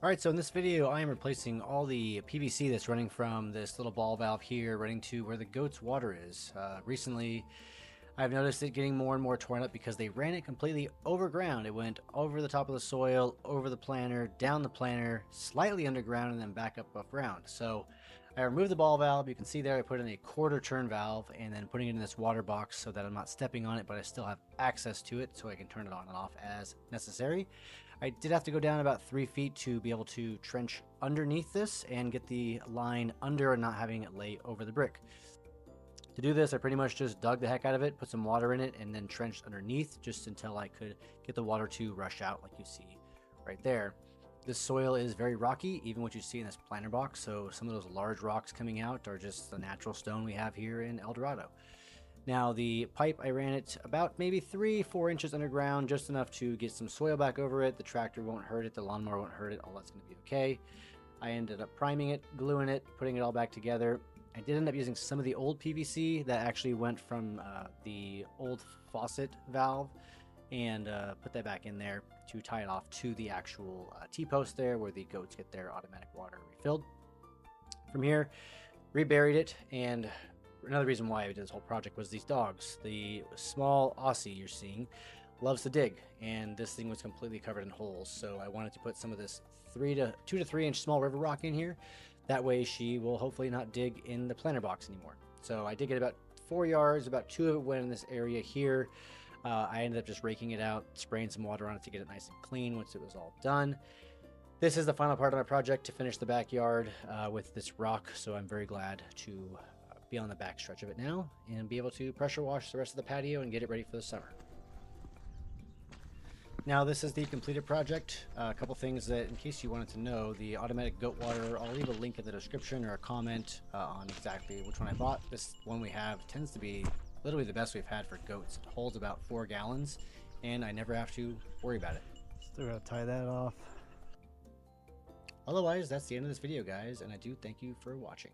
Alright, so in this video I am replacing all the PVC that's running from this little ball valve here running to where the goat's water is. Recently I've noticed it getting more and more torn up because they ran it completely overground. It went over the top of the soil, over the planter, down the planter, slightly underground, and then back up above ground. So I removed the ball valve. You can see there I put in a quarter turn valve and then putting it in this water box so that I'm not stepping on it, but I still have access to it so I can turn it on and off as necessary. I did have to go down about 3 feet to be able to trench underneath this and get the line under and not having it lay over the brick. To do this, I pretty much just dug the heck out of it, put some water in it, and then trenched underneath just until I could get the water to rush out like you see right there. This soil is very rocky, even what you see in this planter box, so some of those large rocks coming out are just the natural stone we have here in El Dorado. Now the pipe, I ran it about maybe 3-4 inches underground, just enough to get some soil back over it. The tractor won't hurt it, the lawnmower won't hurt it, all that's going to be okay. I ended up priming it, gluing it, putting it all back together. I did end up using some of the old PVC that actually went from the old faucet valve and put that back in there to tie it off to the actual T-post there where the goats get their automatic water refilled. From here, reburied it, and another reason why I did this whole project was these dogs. The small Aussie you're seeing loves to dig, and this thing was completely covered in holes, so I wanted to put some of this 2 to 3 inch small river rock in here. That way she will hopefully not dig in the planter box anymore. So I did get about 4 yards, about 2 of it went in this area here. I ended up just raking it out, spraying some water on it to get it nice and clean once it was all done. This is the final part of my project to finish the backyard with this rock, so I'm very glad to be on the back stretch of it now and be able to pressure wash the rest of the patio and get it ready for the summer. Now this is the completed project. A couple things that, in case you wanted to know, the automatic goat water, I'll leave a link in the description or a comment on exactly which one I bought. This one we have tends to be literally the best we've had for goats. It holds about 4 gallons and I never have to worry about it. Still gotta tie that off. Otherwise, that's the end of this video, guys, and I do thank you for watching.